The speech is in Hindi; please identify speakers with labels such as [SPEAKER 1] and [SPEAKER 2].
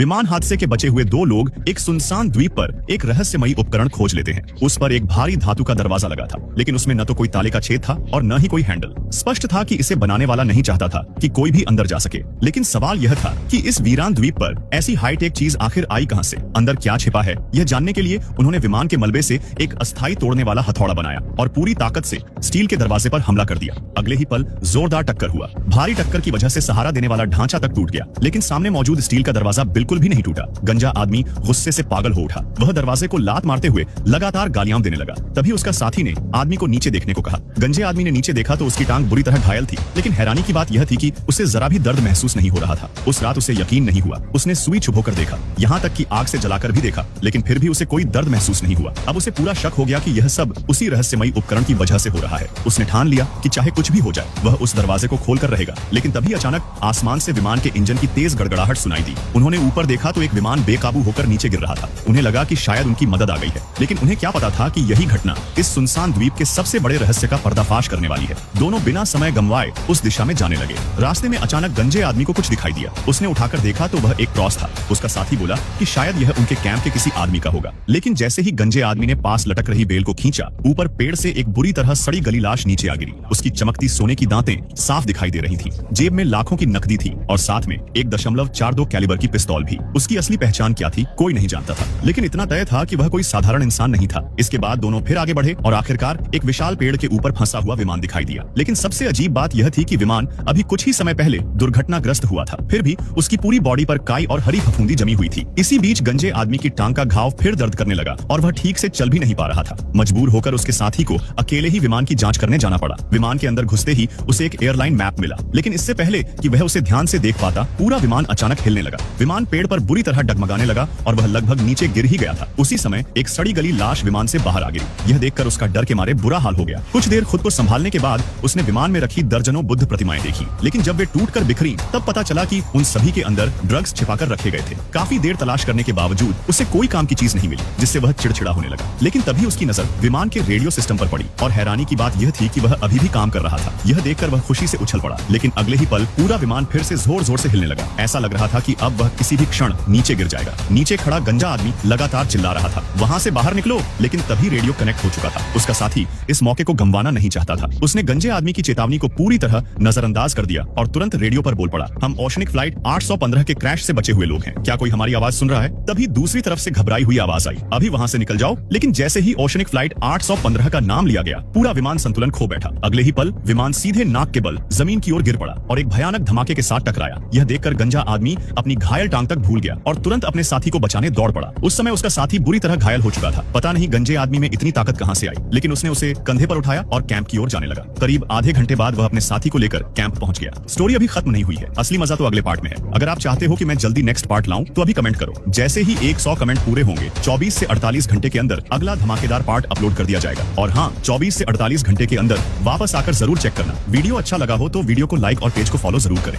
[SPEAKER 1] विमान हादसे के बचे हुए दो लोग एक सुनसान द्वीप पर एक रहस्यमयी उपकरण खोज लेते हैं। उस पर एक भारी धातु का दरवाजा लगा था, लेकिन उसमें न तो कोई ताले का छेद था और न ही कोई हैंडल। स्पष्ट था कि इसे बनाने वाला नहीं चाहता था कि कोई भी अंदर जा सके। लेकिन सवाल यह था कि इस वीरान द्वीप पर ऐसी हाईटेक चीज आखिर आई कहां से, अंदर क्या छिपा है। यह जानने के लिए उन्होंने विमान के मलबे से एक अस्थायी तोड़ने वाला हथौड़ा बनाया और पूरी ताकत से स्टील के दरवाजे पर हमला कर दिया। अगले ही पल जोरदार टक्कर हुआ। भारी टक्कर की वजह से सहारा देने वाला ढांचा तक टूट गया, लेकिन सामने मौजूद स्टील का दरवाजा बिल्कुल भी नहीं टूटा। गंजा आदमी गुस्से से पागल हो उठा। वह दरवाजे को लात मारते हुए लगातार गालियां देने लगा। तभी उसका साथी ने आदमी को नीचे देखने को कहा। गंजे आदमी ने नीचे देखा तो उसकी टांग बुरी तरह घायल थी, लेकिन हैरानी की बात यह थी कि उसे जरा भी दर्द महसूस नहीं हो रहा था। उस रात उसे यकीन नहीं हुआ। उसने सुई चुभोकर देखा, यहाँ तक कि आग से जलाकर भी देखा, लेकिन फिर भी उसे कोई दर्द महसूस नहीं हुआ। अब उसे पूरा शक हो गया कि यह सब उसी रहस्यमयी उपकरण की वजह से हो रहा है। उसने ठान लिया कि चाहे कुछ भी हो जाए वह उस दरवाजे को खोलकर रहेगा। लेकिन तभी अचानक आसमान से विमान के इंजन की तेज गड़गड़ाहट सुनाई दी। उन्होंने ऊपर देखा तो एक विमान बेकाबू होकर नीचे गिर रहा था। उन्हें लगा कि शायद उनकी मदद आ गई है, लेकिन उन्हें क्या पता था कि यही घटना इस सुनसान द्वीप के सबसे बड़े रहस्य का पर्दाफाश करने वाली है। दोनों बिना समय गंवाए उस दिशा में जाने लगे। रास्ते में अचानक गंजे आदमी को कुछ दिखाई दिया। उसने उठाकर देखा तो वह एक क्रॉस था। उसका साथी बोला कि शायद यह उनके कैंप के किसी आदमी का होगा, लेकिन जैसे ही गंजे आदमी ने पास लटक रही बेल को खींचा, ऊपर पेड़ से एक बुरी तरह सड़ी गली लाश नीचे आ गिरी। उसकी चमकती सोने की दांतें साफ दिखाई दे रही थी। जेब में लाखों की नकदी थी और साथ में 1.42 कैलिबर की पिस्तौल भी। उसकी असली पहचान क्या थी कोई नहीं जानता था, लेकिन इतना तय था कि वह कोई साधारण इंसान नहीं था। इसके बाद दोनों फिर आगे बढ़े और आखिरकार एक विशाल पेड़ के ऊपर फंसा हुआ विमान दिखाई दिया। लेकिन सबसे अजीब बात यह थी कि विमान अभी कुछ ही समय पहले दुर्घटनाग्रस्त हुआ था, फिर भी उसकी पूरी बॉडी पर काई और हरी फफूंदी जमी हुई थी। इसी बीच गंजे आदमी की टांग का घाव फिर दर्द करने लगा और वह ठीक से चल भी नहीं पा रहा था। मजबूर होकर उसके साथी को अकेले ही विमान की जांच करने जाना पड़ा। विमान के अंदर घुसते ही उसे एक एयरलाइन मैप मिला, लेकिन इससे पहले कि वह उसे ध्यान से देख पाता, पूरा विमान अचानक हिलने लगा। विमान पेड़ पर बुरी तरह डगमगाने लगा और वह लगभग नीचे गिर ही गया था। उसी समय एक सड़ी गली लाश विमान से बाहर आ गिरी। यह देखकर उसका डर के मारे बुरा हाल हो गया। कुछ देर खुद को संभालने के बाद उसने विमान में रखी दर्जनों बुद्ध प्रतिमाएं देखी, लेकिन जब वे टूटकर बिखरी तब पता चला कि उन सभी के अंदर ड्रग्स छिपाकर रखे गए थे। काफी देर तलाश करने के बावजूद उसे कोई काम की चीज नहीं मिली, जिससे वह चिड़चिड़ा होने लगा। लेकिन तभी उसकी नजर विमान के रेडियो सिस्टम पर पड़ी और हैरानी की बात यह थी कि वह अभी भी काम कर रहा था। यह देखकर वह खुशी से उछल पड़ा, लेकिन अगले ही पल पूरा विमान फिर से जोर जोर से हिलने लगा। ऐसा लग रहा था कि अब वह किसी भी क्षण नीचे गिर जाएगा। नीचे खड़ा गंजा आदमी लगातार चिल्ला रहा था, वहां से बाहर निकलो, लेकिन तभी रेडियो कनेक्ट हो चुका था। उसका साथी इस मौके को गंवाना नहीं चाहता था। उसने गंजे आदमी की चेतावनी को पूरी तरह नजरअंदाज कर दिया और तुरंत रेडियो पर बोल पड़ा, हम ओशनिक फ्लाइट 815 के क्रैश से बचे हुए लोग हैं, क्या कोई हमारी आवाज सुन रहा है? तभी दूसरी तरफ से घबराई हुई आवाज आई, अभी वहां से निकल जाओ। लेकिन जैसे ही ओशनिक फ्लाइट 815 का नाम लिया गया, पूरा विमान संतुलन खो बैठा। अगले ही पल विमान सीधे नाक के बल जमीन की ओर गिर पड़ा और एक भयानक धमाके के साथ टकराया। यह देखकर गंजा आदमी अपनी घायल टांग तक भूल गया और तुरंत अपने साथी को बचाने दौड़ पड़ा। उस समय उसका साथी बुरी तरह घायल हो चुका था। पता नहीं गंजे आदमी में इतनी ताकत कहां से आई, लेकिन उसने उसे कंधे पर उठाया और कैंप की ओर जाने लगा। करीब आधे घंटे बाद वह अपने साथी को लेकर कैंप पहुंच गया। स्टोरी अभी खत्म नहीं हुई है, असली मजा तो अगले पार्ट में है। अगर आप चाहते हो कि मैं जल्दी नेक्स्ट पार्ट लाऊं तो अभी कमेंट करो। जैसे ही 100 कमेंट पूरे होंगे 24 से 48 घंटे के अंदर अगला धमाकेदार पार्ट अपलोड कर दिया जाएगा। और हाँ, 24 से 48 घंटे के अंदर वापस आकर जरूर चेक करना। वीडियो अच्छा लगा हो तो वीडियो को लाइक और पेज को फॉलो जरूर करें।